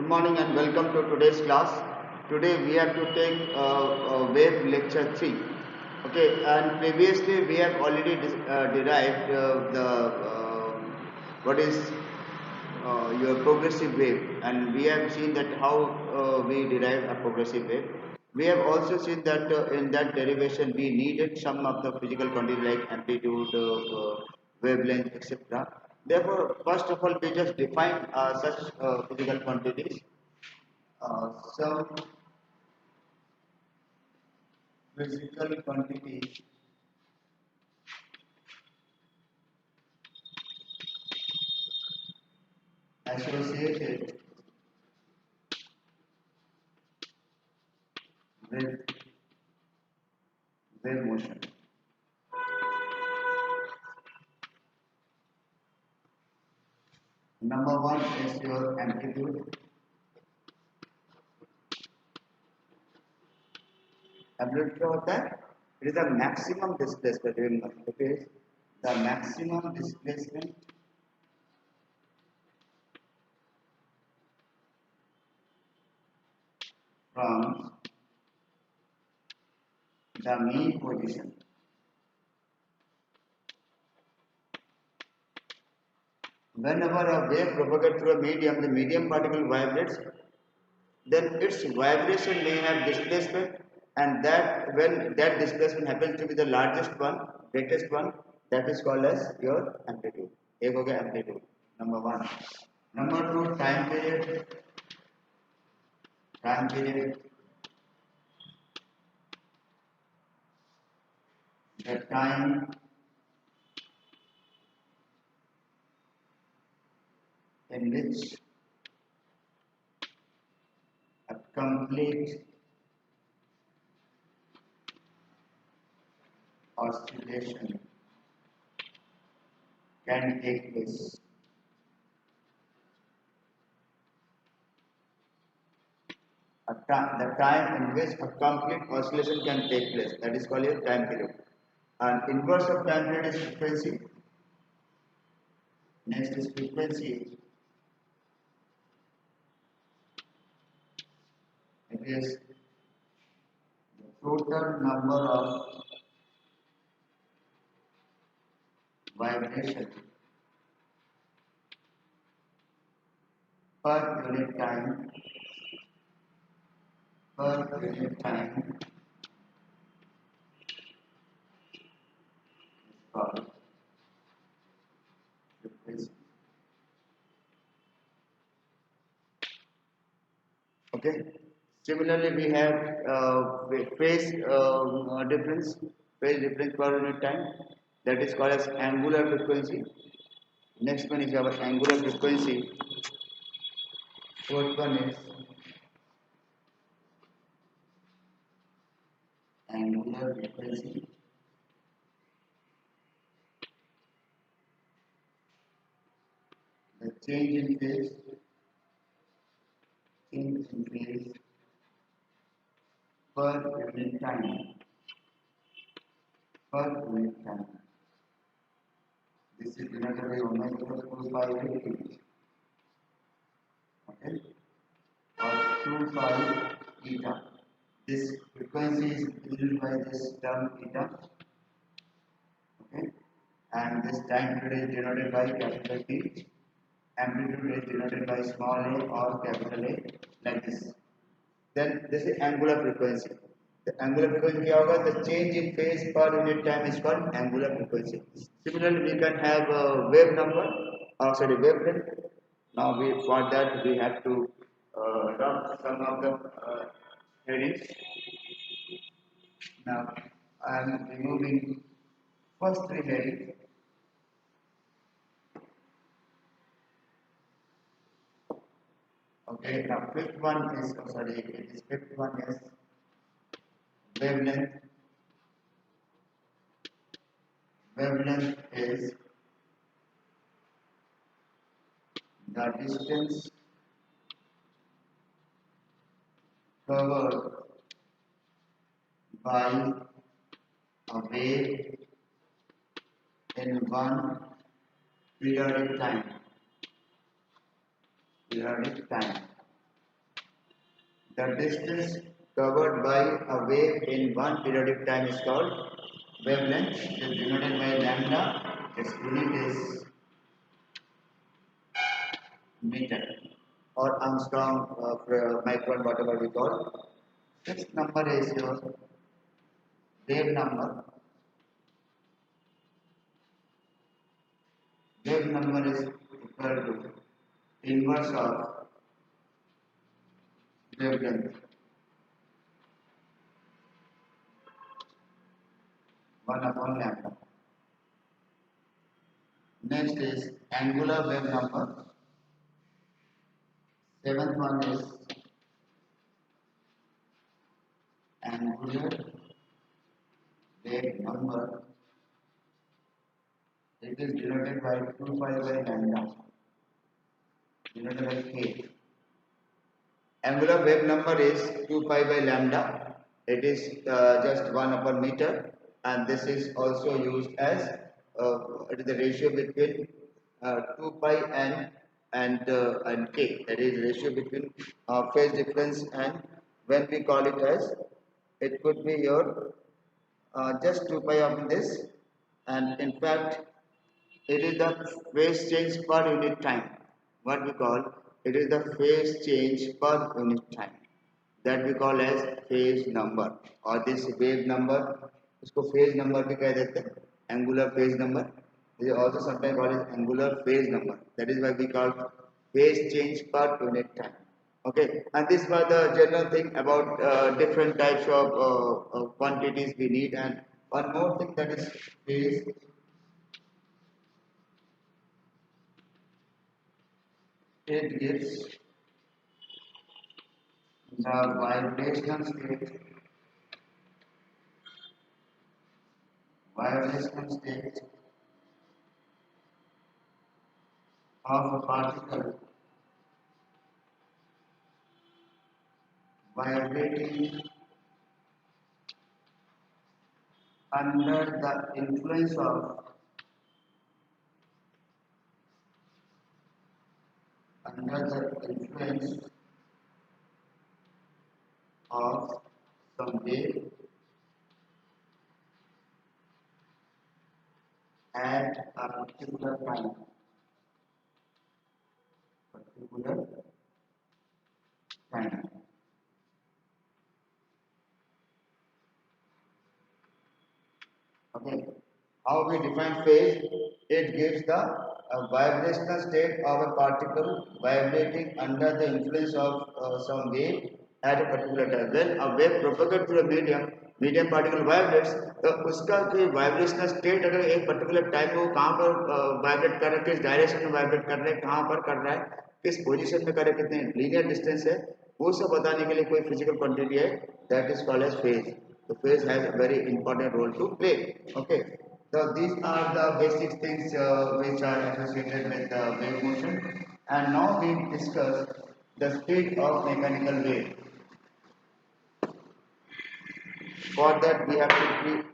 Good morning and welcome to today's class. Today we have to take wave lecture 3. Okay, and previously we have already derived the what is your progressive wave, and we have seen that how we derive a progressive wave. We have also seen that in that derivation we needed some of the physical quantities like amplitude, wavelength, etc. Therefore, first of all, we just define such physical quantities. Some physical quantities associated with wave motion. Number one is your amplitude. Amplitude क्या होता है? It is the maximum displacement. It is the maximum displacement from the mean position. Whenever a wave propagates through a medium, the medium particle vibrates, then its vibration may have displacement, and that when that displacement happens to be the largest one, greatest one, that is called as your amplitude. एक हो गया amplitude, number one. Number two, time period. Time period. The time in which a complete oscillation can take place. The time in which a complete oscillation can take place, that is called a time period. And inverse of time period is frequency. Next is frequency. It is the total number of vibration per unit time is called frequency. Okay. Similarly, we have phase difference per unit time, that is called as angular frequency. Next one is our angular frequency. Fourth one is angular frequency. The change in phase per unit time. This is denoted by omega equals 2 pi t. Okay, or 2 pi eta. This frequency is given by this term eta. Okay, and this time period is denoted by capital T. Amplitude is denoted by small a or capital A, like this. Then this is angular frequency. The angular frequency क्या होगा? The change in phase per unit time is called angular frequency. Similarly, we can have a wave number, wavelength. Now for that we have to adopt some of the headings. Now I am removing first three headings. Okay, now fifth one is wavelength. Wavelength is the distance covered by a wave in one periodic time. The distance covered by a wave in one periodic time is called wavelength. It is denoted by lambda. Its unit is meter or Armstrong micron, whatever we call. Sixth number is your wave number. Wave number is equal to inverse of wavelength 1 upon lambda. Next is angular wave number. Seventh one is angular wave number. It is denoted by 2 pi by lambda, denoted by k. Angular wave number is 2 pi by lambda. It is just 1 upon meter, and this is also used as it is the ratio between 2 pi and k. That is ratio between phase difference, and when we call it as, it could be your just 2 pi of this, and in fact it is the phase change per unit time. What we call, it is the phase change per unit time, that we call as phase number, or this wave number. इसको phase number भी कह देते हैं, angular phase number. It is also sometimes called as angular phase number. That is why we call phase change per unit time. Okay, and this was the general thing about different types of quantities we need. And one more thing, that is phase. It gives the vibrational state of a particle vibrating under the influence of some wave at a particular time. Okay. How we define phase? It gives the vibrational state of a particle vibrating under the influence of some wave at a particular time. When a wave propagates through a medium particle vibrates, तो उसका जो vibrational state अगर एक particular time में वो कहाँ पर vibrate कर रहा है, किस direction में vibrate कर रहा है, कहाँ पर कर रहा है, किस position में कर रहा है, कितने linear distance है, वो सब बताने के लिए कोई physical quantity है, that is called as phase. The phase has a very important role to play. Okay. So these are the basic things which are associated with wave motion. And now we discuss the speed of mechanical wave. For that we have to keep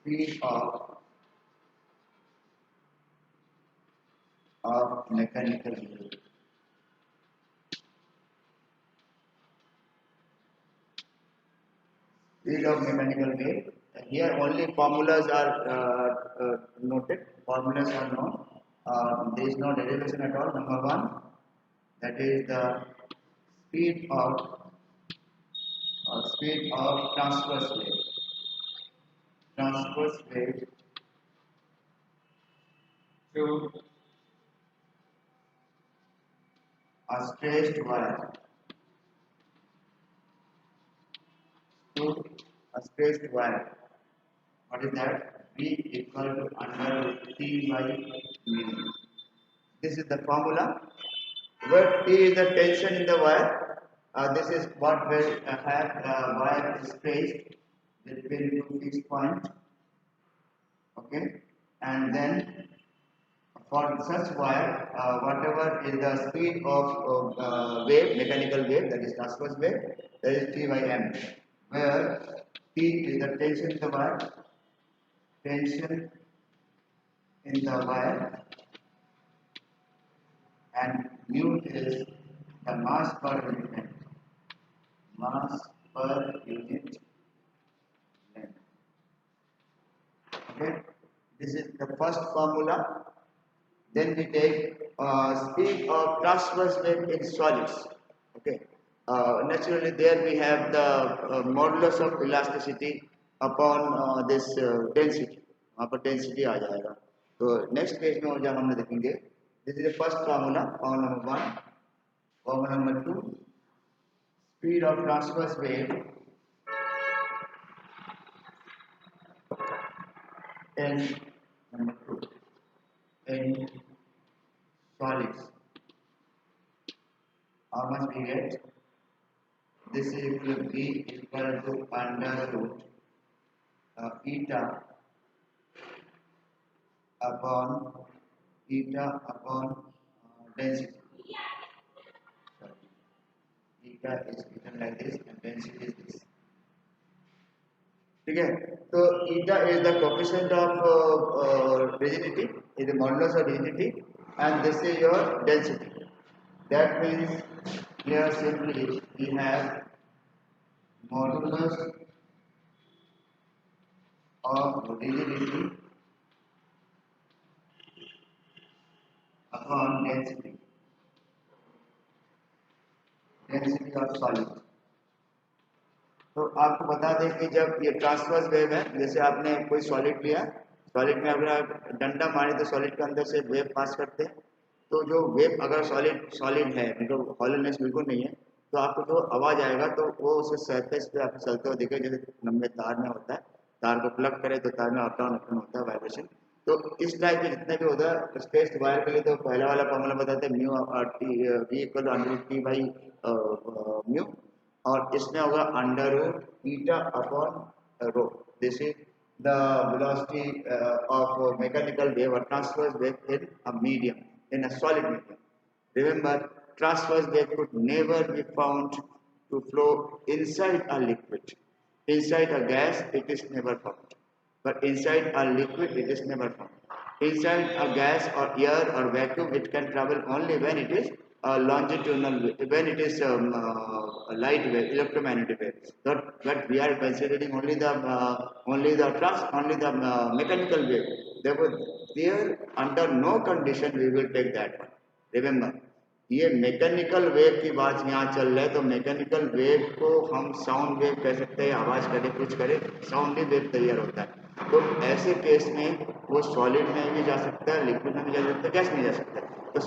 speed of mechanical wave. Speed of mechanical wave. Here only formulas are noted. Formulas are known. There is no derivation at all. Number one, that is the speed of transverse wave. Transverse wave to a stretched wire. To a stretched wire. What is that? V equal to under T by mu. This is the formula. Where T is the tension in the wire. This is what will have the wire spaced between two fixed points. Okay, and then for such wire, whatever is the speed of wave, mechanical wave, that is transverse wave, that is T by M, where T is the tension in the wire, and mu is the mass per unit length. mass per unit length. Okay, this is the first formula. Then we take speed of transverse wave in solids. Okay, naturally there we have the modulus of elasticity upon this density. वहाँ पर density आ जाएगा. तो next page में जब हम देखेंगे, this is the first formula, formula number 1. Formula number 2, speed of transverse wave in number 2 in solids. How much we get? This will be equal to under root eta upon density. Eta is written like this and density is this. ठीक है, तो eta is the coefficient of rigidity, is the modulus of rigidity, and this is your density. That means here simply we have modulus of rigidity upon density of solid. तो आपको बता दें कि जब ये ट्रांसवर्स वेव है, जैसे आपने कोई सॉलिड लिया, सॉलिड में अगर आप डंडा मारे तो सॉलिड के अंदर से वेव पास करते हैं, तो जो वेव अगर सॉलिड है, मतलब हॉलोनेस बिल्कुल नहीं है, तो आपको जो आवाज आएगा तो वो उसे सरफेस पे आप चलते हुए दिखे, जैसे लंबे तार में होता है, तार को प्लग करे तो तार में अप डाउन होता है वाइब्रेशन. तो इस टाइप के जितने भी होता है स्पेस वायर के लिए, तो पहला वाला फॉर्मूला बताते हैं mu v equal under T by mu, और इसमें होगा under root eta upon rho. This is the velocity of mechanical wave और transverse wave in a medium, in a solid medium. Remember, transverse wave could never be found to flow inside a liquid. Inside a gas, it is never found. But inside a liquid, it is never found. Inside a gas or air or vacuum, it can travel only when it is longitudinal, when it is a light wave, electromagnetic wave. But we are considering only the mechanical wave. Therefore, there under no condition we will take that one. Remember, ये mechanical wave की बात यहाँ चल रहा है, तो mechanical wave को हम साउंड वेव कह सकते हैं, आवाज करे कुछ करे साउंड वेव तैयार होता है. तो ऐसे केस में वो सॉलिड में भी जा सकता है, लिक्विड में भी जा सकता है, गैस में जा सकता है. तो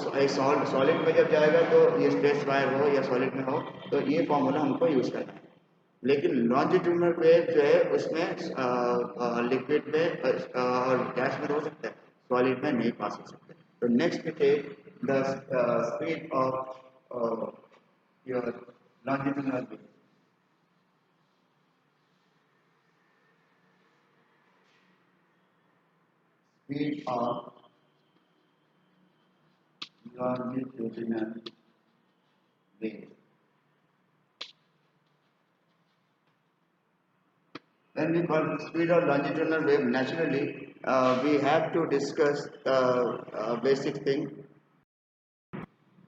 सॉलिड में जब जाएगा तो ये स्पेस वायर हो या सॉलिड में हो, तो ये फॉर्मूला हमको यूज करना है. लेकिन लॉन्जिट्यूडनल वेव जो है उसमें लिक्विड में और गैस में हो सकता है, सॉलिड में नहीं पास हो सकता. तो next take the speed of your longitudinal wave. Speed of longitudinal wave. When we call speed of longitudinal wave, naturally we have to discuss basic thing.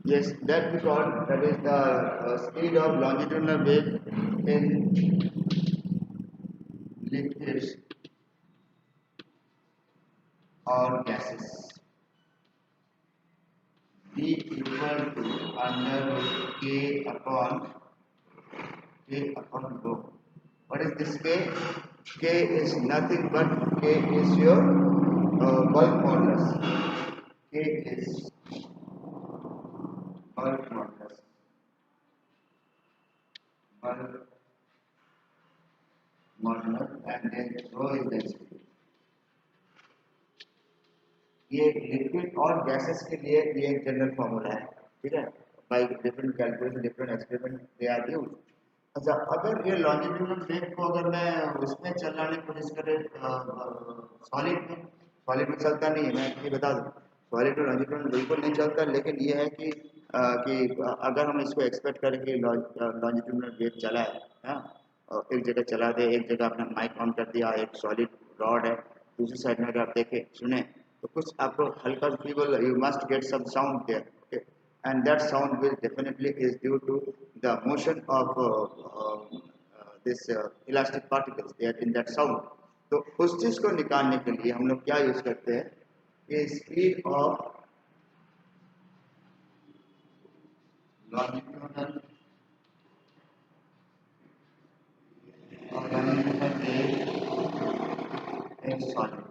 Yes, that we call, that is the speed of longitudinal wave in liquids or gases. B equal to under root K upon rho. What is this K? K is nothing but K is your bulk modulus. K is bulk modulus. Bulk modulus, and then rho is density. ये liquid और gases के लिए ये एक general formula है, ठीक है. By different calculation, different experiment they are used. अच्छा, अगर ये लॉन्जिट्यूडनल वेव को अगर मैं उसमें चलाने की कोशिश करें सॉलिड में चलता नहीं है, मैं ये बता दूं, सॉलिड में लॉन्जिट्यूडनल बिल्कुल नहीं चलता. लेकिन ये है कि अगर हम इसको एक्सपेक्ट करें कि लॉन्जिट्यूडनल वेव चला है, हाँ, और एक जगह चला दे, एक जगह अपना माइक ऑन कर दिया, एक सॉलिड रॉड है, दूसरी साइड में अगर आप देखें सुने तो कुछ आपको हल्का feeble, you must get some sound there, and that sound will definitely is due to the motion of this elastic particles they are in that sound. तो उस चीज को निकालने के लिए हम लोग क्या यूज करते हैं कि speed of longitudinal or longitudinal wave in solid.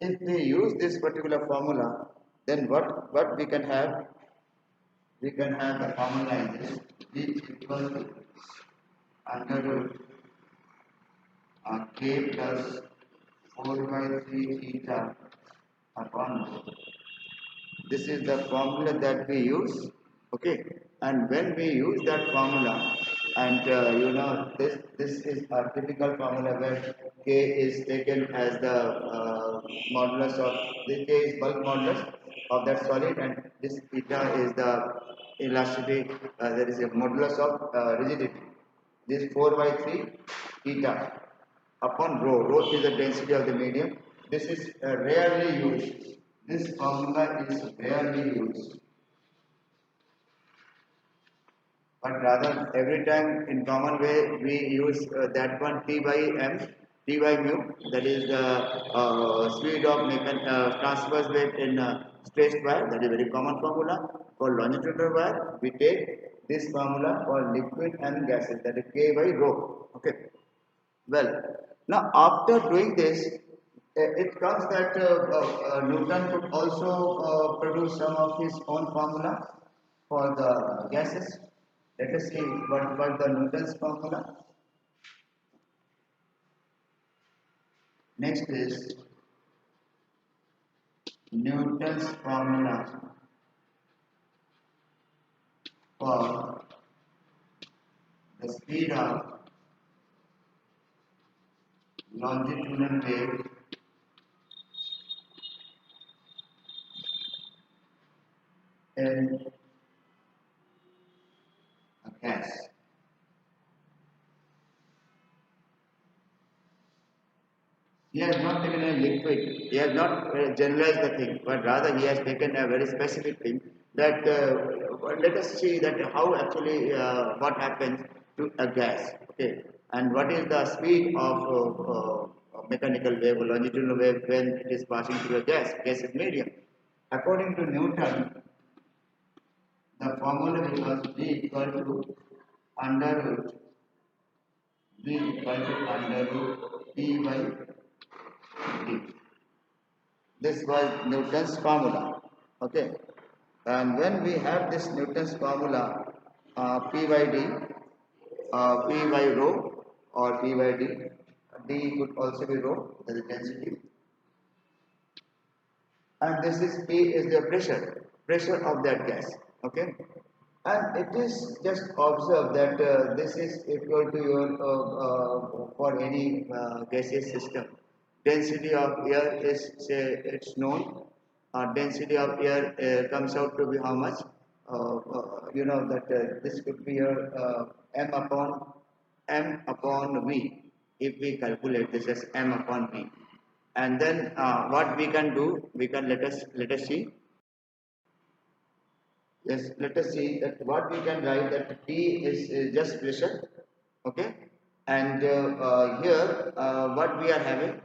If we use this particular formula, then what we can have? We can have the formula in this V equal to under root k plus 4 by 3 theta upon rho. This is the formula that we use, okay? And when we use that formula, and you know this is a typical formula where k is taken as the modulus of this k is bulk modulus of that solid, and this theta is the elasticity. There is a modulus of rigidity. This 4 by 3 theta upon rho. Rho is the density of the medium. This is rarely used. This formula is rarely used, but rather every time in common way we use that one T by M, T by mu, that is the speed of transverse wave in straight wire. That is a very common formula. For longitudinal wire, we take this formula for liquid and gases, that is K by rho. Okay. Well, now after doing this, it comes that Newton could also produce some of his own formula for the gases. Let us see what was the Newton's formula. Next is Newton's formula for the speed of longitudinal wave in a gas. He has not taken a liquid, he has not generalized the thing, but rather he has taken a very specific thing that let us see that how actually what happens to a gas, okay, and what is the speed of mechanical wave or longitudinal wave when it is passing through a gaseous medium. According to Newton, the formula becomes V equal to under root V equal to under root P by D. This was Newton's formula. Okay. And when we have this Newton's formula, P by D, P by rho or P by D, D could also be rho, that is density. And this is P is the pressure of that gas. Okay. And it is just observed that this is equal to your for any gaseous system. Density of air is, say, it's known. Density of air comes out to be how much? You know that this could be your m upon v. If we calculate this as m upon v, and then what we can do, we can let us see. Yes, let us see that what we can write that P is just pressure, okay, and here what we are having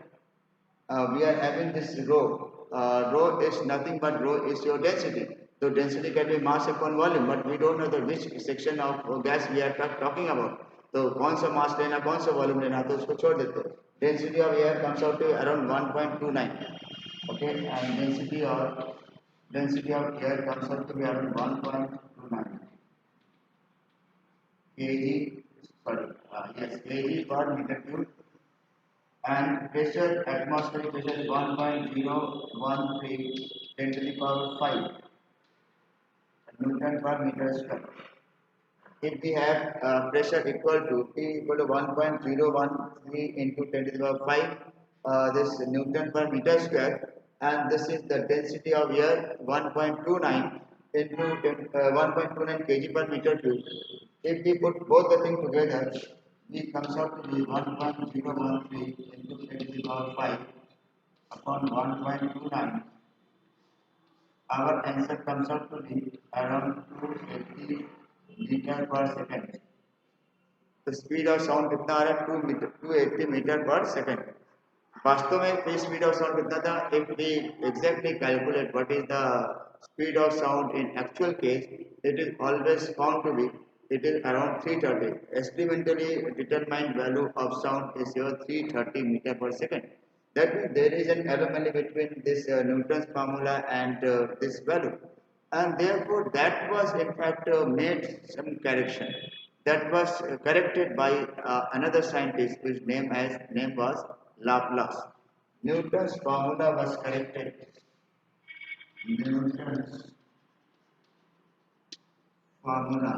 this rho. Rho is nothing but rho is your density. So density can be mass upon volume, but we don't know the which section of gas we are talking about. तो कौन सा मास लेना कौन सा volume लेना तो उसको छोड़ देते हैं. Density of air comes out to around 1.29. Okay, and density of air comes out to be around 1.29 kg, kg per meter cube, and pressure, atmospheric pressure is 1.013 10 to the power 5 Newton per meter square. If we have pressure equal to P equal to 1.013 into 10 to the power 5 this Newton per meter square, and this is the density of air 1.29 into 1.29 kg per meter cube. If we put both the things together, it comes out to be 1.013 into 10 to the power 5 upon 1.29, our answer comes out to be around 280 meter per second. The speed of sound कितना आ रहा है 280 metre पर second. वास्तव में ये speed of sound कितना था? If we exactly calculate what is the speed of sound in actual case, it is always found to be it is around 330. Experimentally determined value of sound is your 330 meter per second. That means there is an anomaly between this Newton's formula and this value, and therefore that was in fact made some correction. That was corrected by another scientist whose name was Laplace. Newton's formula was corrected. Newton's formula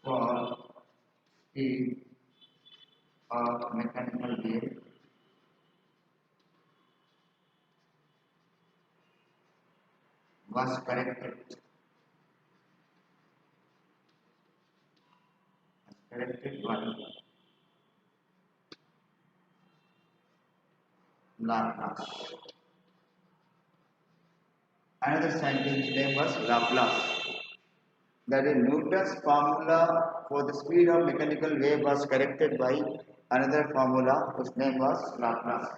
for speed of mechanical wave was corrected by Laplace. Another scientist's name was Laplace. That is, Newton's formula for the speed of mechanical wave was corrected by another formula whose name was Laplace.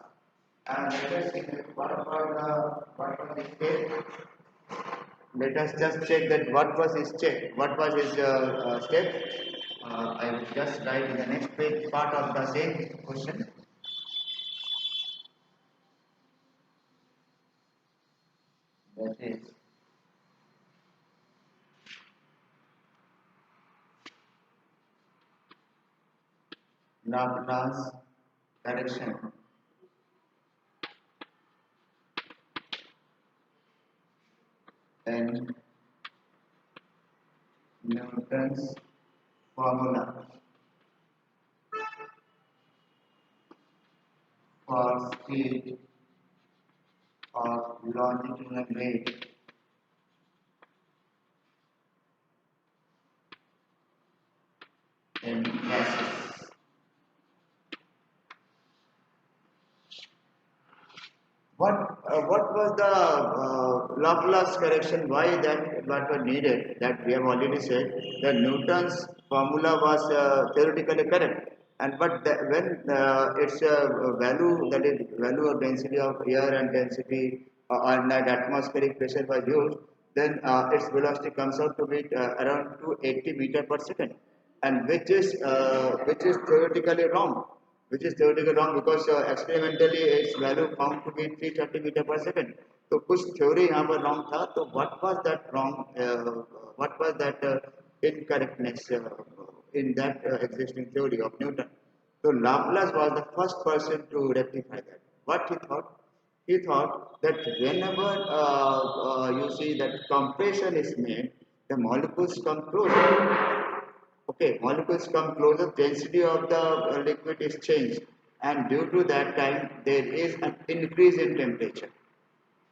And let us see what was his step. Let us just check that what was his step. What was his step? I will just write in the next page part of the same question. That is Laplace correction and Newton's formula for speed of longitudinal wave in gases. What was the Laplace correction? Why that what was needed? That we have already said that Newton's formula was theoretically correct, and but when its value, that is value of density of air and density and that atmospheric pressure was used, then its velocity comes out to be around 280 meter per second, and which is theoretically wrong, because experimentally its value found to be 330 meter per second. तो कुछ theory यहाँ पर wrong था. तो what was that wrong? What was that incorrectness in that existing theory of Newton? So Laplace was the first person to rectify that. What he thought? He thought that whenever you see that compression is made, the molecules come closer. Okay, molecules come closer, density of the liquid is changed, and due to that time there is an increase in temperature.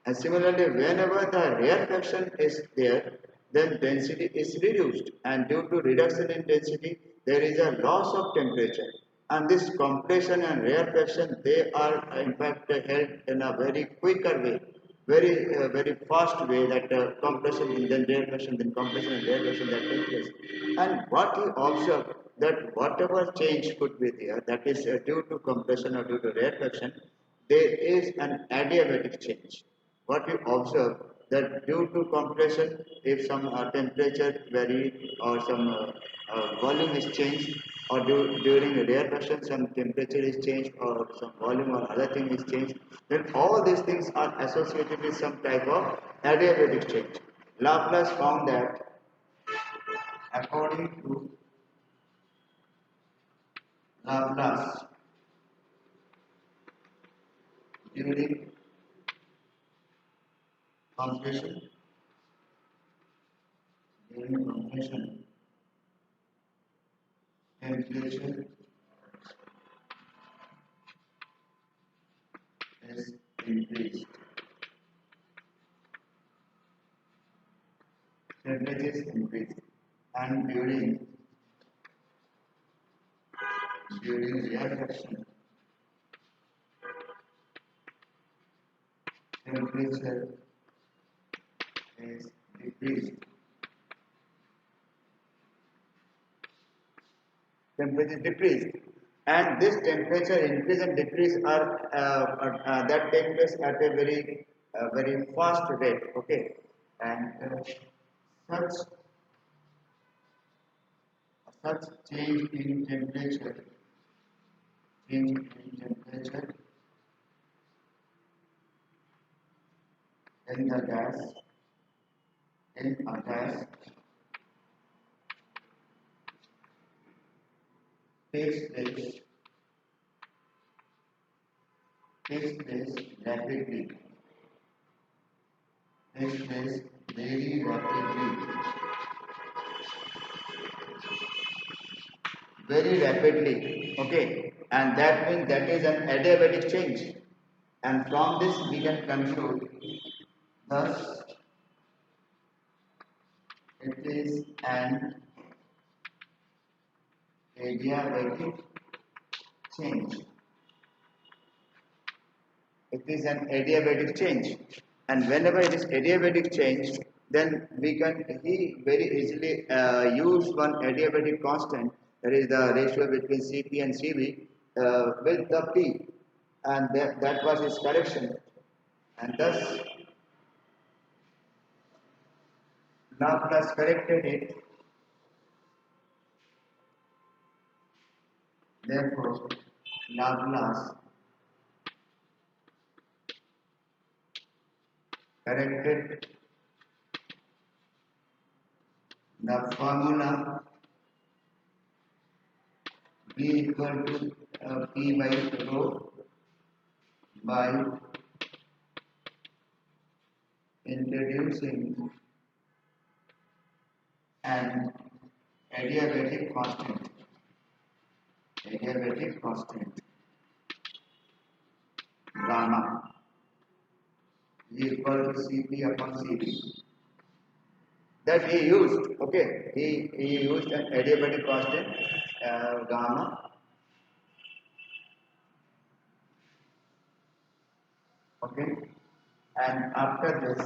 And similarly, whenever the rarefaction is there, then density is reduced, and due to reduction in density, there is a loss of temperature. And this compression and rarefaction, they are in fact held in a very quicker way, very fast way, that compression and then rarefaction, then compression and rarefaction that takes place. And what he observed, that whatever change could be there, that is due to compression or due to rarefaction, there is an adiabatic change. What we observe, that due to compression, if some temperature vary or some volume is changed, or during rarefaction some temperature is changed or some volume or other thing is changed, then all these things are associated with some type of adiabatic change. Laplace found that according to Laplace, during compression, temperature is increased. Temperature is increased, and during reaction, temperature is decreased. Temperature decreased, and this temperature increase and decrease are that take place at a very fast rate. Okay, and such change in temperature in the gas in a gas takes place takes place rapidly takes place very rapidly. Okay, and that means that is an adiabatic change, and from this we can conclude thus it is an adiabatic change. It is an adiabatic change, and whenever it is adiabatic change, then we can he very easily use one adiabatic constant, that is the ratio between Cp and Cv, with the P, and that was his correction, and thus Laplace corrected it. Therefore Laplace corrected the formula B equal to P by rho by introducing an adiabatic constant gamma is equal to Cp upon Cv, that he used. Okay, he used an adiabatic constant gamma. Okay, and after this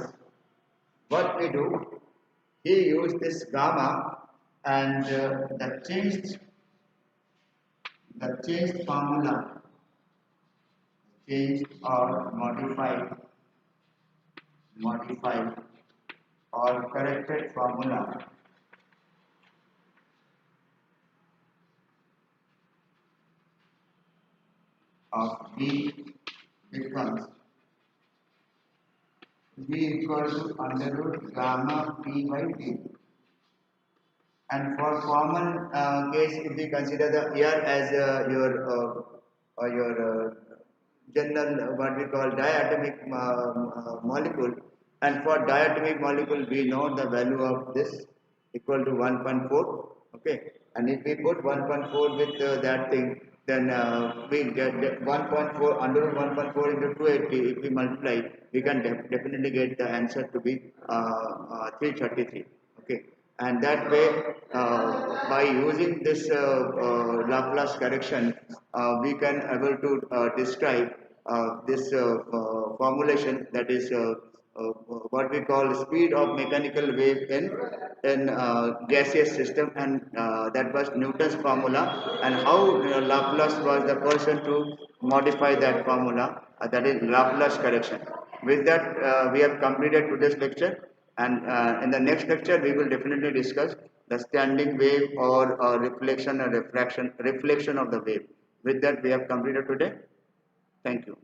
what we do, he used this gamma, and the changed formula, changed or modified or corrected formula of B becomes B equal to under root gamma P by T. And for common case, if we consider the air as your general what we call diatomic molecule, and for diatomic molecule we know the value of this equal to 1.4. Okay, and if we put 1.4 with that thing, then we get 1.4 under 1.4 into 280. If we multiply, we can definitely get the answer to be 333. Okay, and that way by using this Laplace correction, we can able to describe this formulation, that is what we call speed of mechanical wave in gaseous system, and that was Newton's formula, and how Laplace was the person to modify that formula, that is Laplace correction. With that we have completed today's lecture, and in the next lecture we will definitely discuss the standing wave or reflection or reflection of the wave. With that we have completed today. Thank you.